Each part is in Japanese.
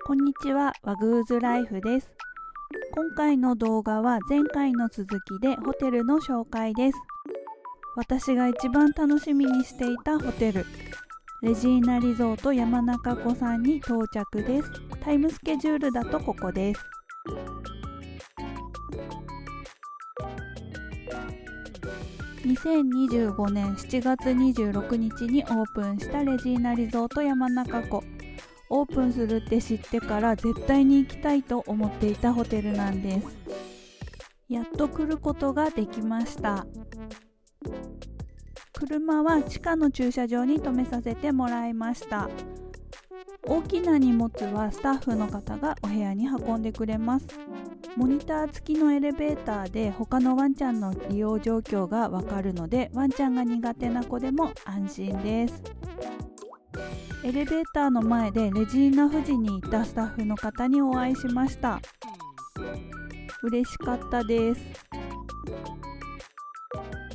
こんにちは、ワグーズライフです。今回の動画は前回の続きでホテルの紹介です。私が一番楽しみにしていたホテル、レジーナリゾート山中湖さんに到着です。タイムスケジュールだとここです。2025年7月26日にオープンしたレジーナリゾート山中湖。オープンするって知ってから絶対に行きたいと思っていたホテルなんです。やっと来ることができました。車は地下の駐車場に停めさせてもらいました。大きな荷物はスタッフの方がお部屋に運んでくれます。モニター付きのエレベーターで他のワンちゃんの利用状況がわかるので、ワンちゃんが苦手な子でも安心です。エレベーターの前でレジーナ富士にいたスタッフの方にお会いしました。嬉しかったです。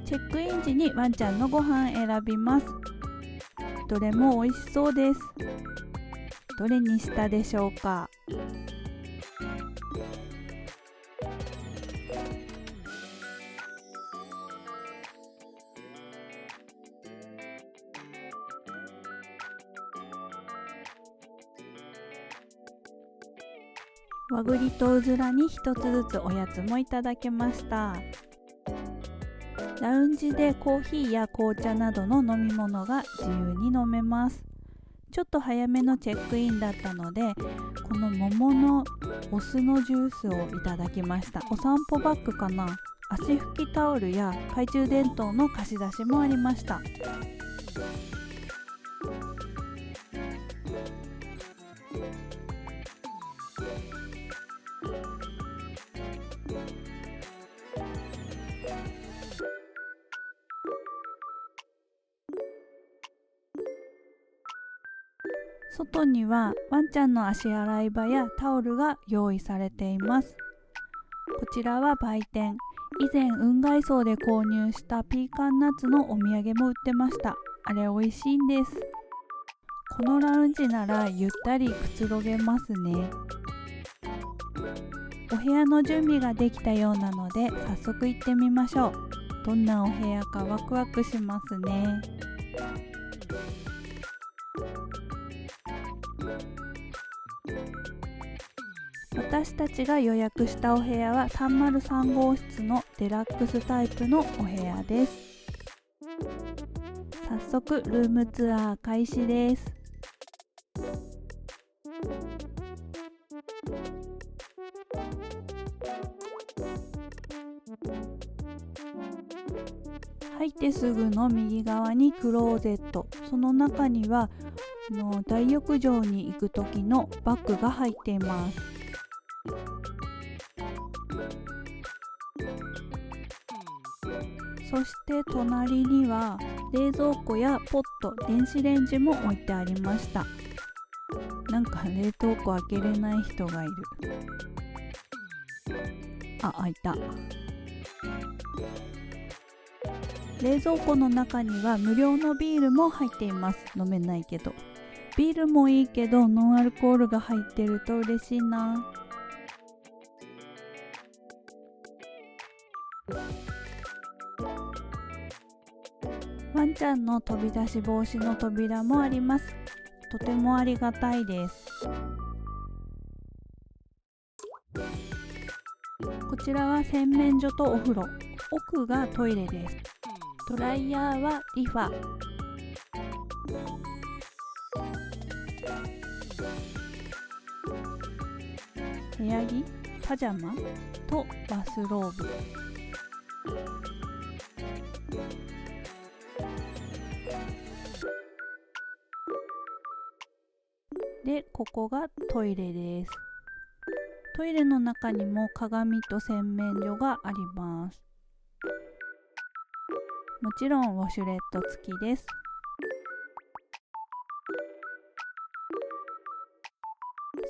チェックイン時にワンちゃんのご飯選びます。どれも美味しそうです。どれにしたでしょうか。和栗とうずらに一つずつおやつもいただけました。ラウンジでコーヒーや紅茶などの飲み物が自由に飲めます。ちょっと早めのチェックインだったので、この桃のお酢のジュースをいただきました。お散歩バッグかな。足拭きタオルや懐中電灯の貸し出しもありました。外にはワンちゃんの足洗い場やタオルが用意されています。こちらは売店。以前雲外荘で購入したピーカンナッツのお土産も売ってました。あれ美味しいんです。このラウンジならゆったりくつろげますね。お部屋の準備ができたようなので早速行ってみましょう。どんなお部屋かワクワクしますね。私たちが予約したお部屋は303号室のデラックスタイプのお部屋です。早速ルームツアー開始です。入ってすぐの右側にクローゼット、その中には大浴場に行く時のバッグが入っています。そして隣には冷蔵庫やポット、電子レンジも置いてありました。なんか冷凍庫開けれない人がいる。あ、開いた。冷蔵庫の中には無料のビールも入っています。飲めないけど。ビールもいいけどノンアルコールが入ってると嬉しいな。ワンちゃんの飛び出し防止の扉もあります。とてもありがたいです。こちらは洗面所とお風呂、奥がトイレです。ドライヤーはリファ。部屋着、パジャマとバスローブ。で、ここがトイレです。トイレの中にも鏡と洗面所があります。もちろんウォシュレット付きです。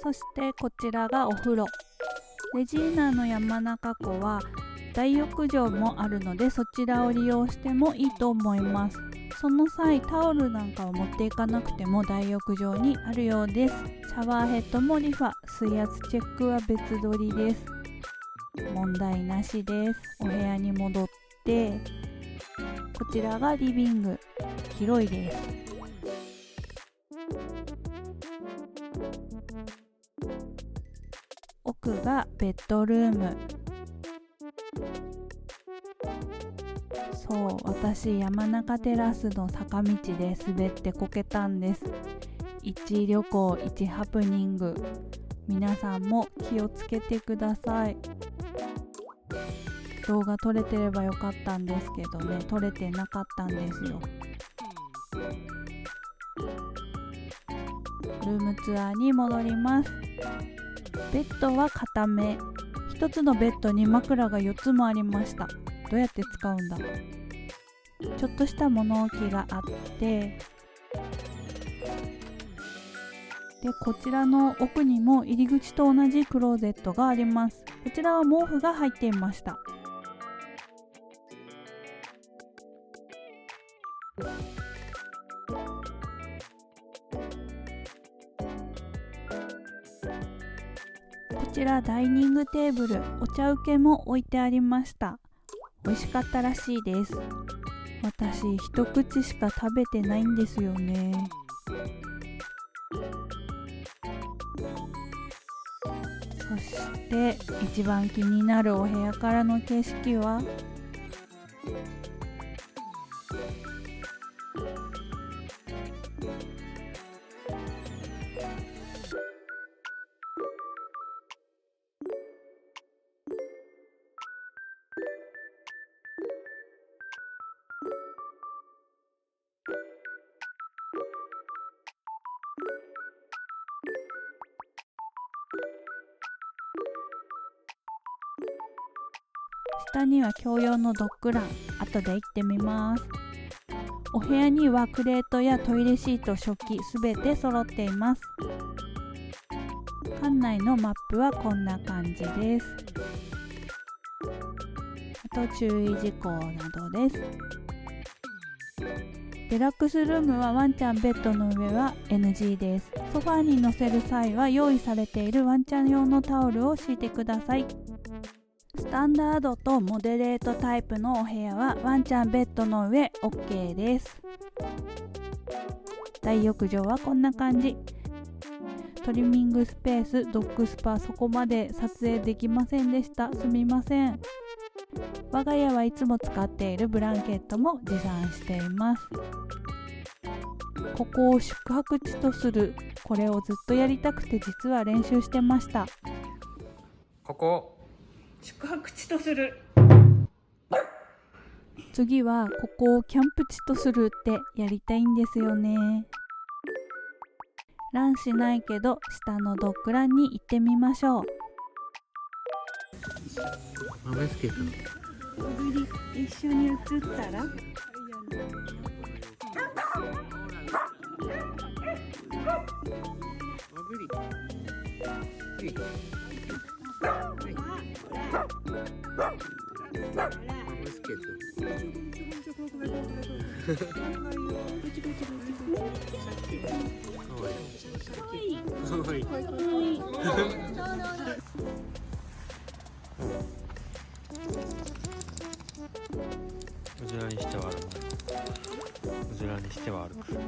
そしてこちらがお風呂。レジーナの山中湖は大浴場もあるのでそちらを利用してもいいと思います。その際タオルなんかを持っていかなくても大浴場にあるようです。シャワーヘッドもリファ、水圧チェックは別撮りです。問題なしです。お部屋に戻って、こちらがリビング、広いです。奥がベッドルーム。そう、私山中テラスの坂道で滑ってこけたんです。一旅行一ハプニング。皆さんも気をつけてください。動画撮れてればよかったんですけどね、撮れてなかったんですよ。ルームツアーに戻ります。ベッドは固め。一つのベッドに枕が4つもありました。どうやって使うんだ。ちょっとした物置があって、でこちらの奥にも入り口と同じクローゼットがあります。こちらは毛布が入っていました。こちらダイニングテーブル、お茶受けも置いてありました。美味しかったらしいです。私一口しか食べてないんですよね。そして一番気になるお部屋からの景色は下には共用のドッグラン、後で行ってみます。お部屋にはクレートやトイレシート、食器すべて揃っています。館内のマップはこんな感じです。あと注意事項などです。デラックスルームはワンちゃんベッドの上は NG です。ソファーに乗せる際は用意されているワンちゃん用のタオルを敷いてください。スタンダードとモデレートタイプのお部屋はワンちゃんベッドの上 OK です。大浴場はこんな感じ。トリミングスペース、ドッグスパ、そこまで撮影できませんでした。すみません。我が家はいつも使っているブランケットも持参しています。ここを宿泊地とする、これをずっとやりたくて実は練習してました。ここ宿泊地とする。次はここをキャンプ地とするってやりたいんですよね。ランしないけど下のドッグランに行ってみましょう。豆つけた一緒に映ったらうずらにしては歩く。うずらにしては歩く。潜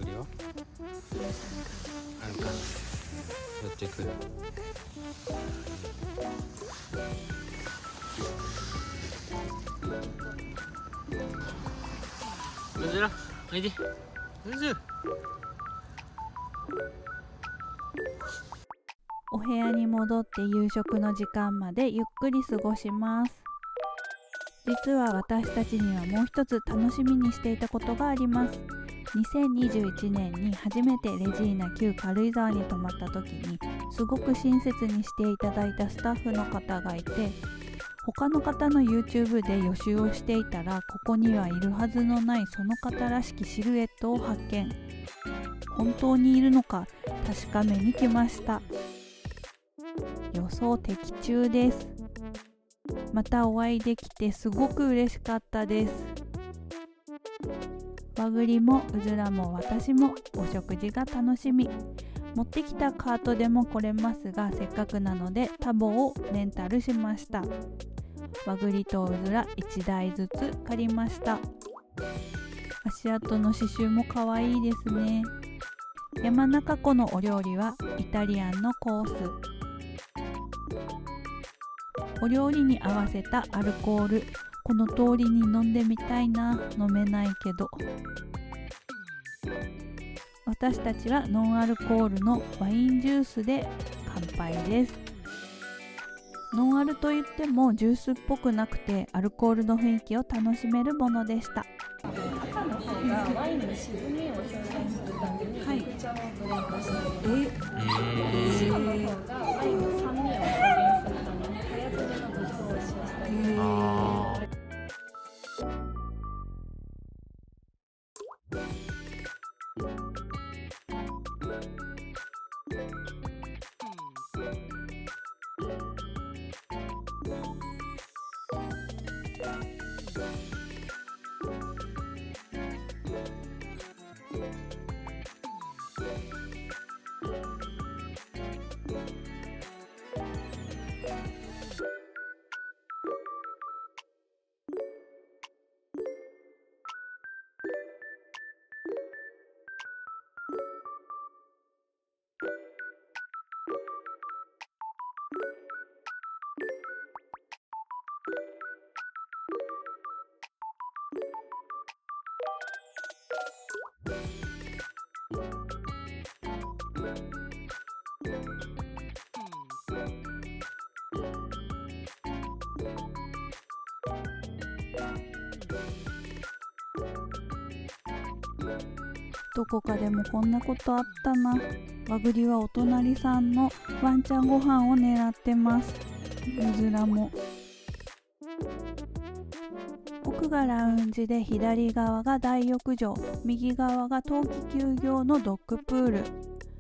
りは歩かない。寄ってくる。うずら、おいで。うず。お部屋に戻って夕食の時間までゆっくり過ごします。実は私たちにはもう一つ楽しみにしていたことがあります。2021年に初めてレジーナ旧軽井沢に泊まった時にすごく親切にしていただいたスタッフの方がいて、他の方の YouTube で予習をしていたらここにはいるはずのないその方らしきシルエットを発見。本当にいるのか確かめに来ました。予想的中です。またお会いできてすごく嬉しかったです。和栗もうずらも私もお食事が楽しみ。持ってきたカートでも来れますが、せっかくなのでタボをレンタルしました。和栗とうずら1台ずつ借りました。足跡の刺繍も可愛いですね。山中湖のお料理はイタリアンのコース。お料理に合わせたアルコール、この通りに飲んでみたいな。飲めないけど。私たちはノンアルコールのワインジュースで乾杯です。ノンアルといってもジュースっぽくなくて、アルコールの雰囲気を楽しめるものでした。赤の方がワインの渋みを表現するために緑茶をブレンドしています。白の方がワインの酸味を表現するために早摘みのブドウを使用しています。どこかでもこんなことあったな。和栗はお隣さんのワンちゃんご飯を狙ってます。うずらも。奥がラウンジで左側が大浴場、右側が冬季休業のドッグプール。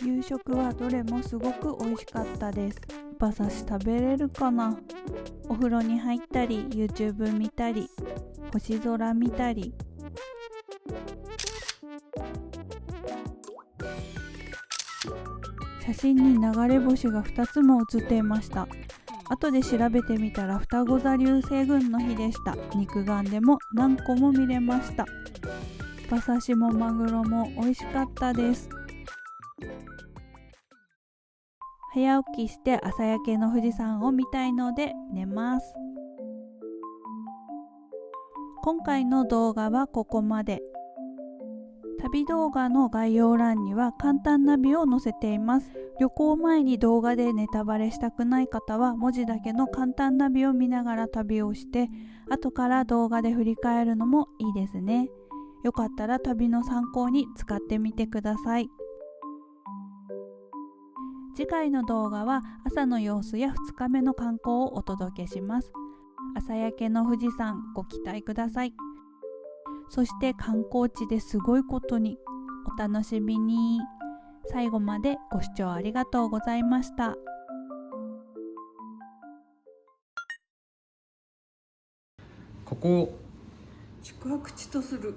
夕食はどれもすごく美味しかったです。馬刺し食べれるかな。お風呂に入ったり YouTube 見たり星空見たり。写真に流れ星が2つも写っていました。後で調べてみたら双子座流星群の日でした。肉眼でも何個も見れました。馬刺しもマグロも美味しかったです。早起きして朝焼けの富士山を見たいので寝ます。今回の動画はここまで。旅動画の概要欄には簡単ナビを載せています。旅行前に動画でネタバレしたくない方は文字だけの簡単ナビを見ながら旅をして後から動画で振り返るのもいいですね。よかったら旅の参考に使ってみてください。次回の動画は朝の様子や2日目の観光をお届けします。朝焼けの富士山ご期待ください。そして観光地ですごいことにお楽しみに。最後までご視聴ありがとうございました。ここを宿泊地とする。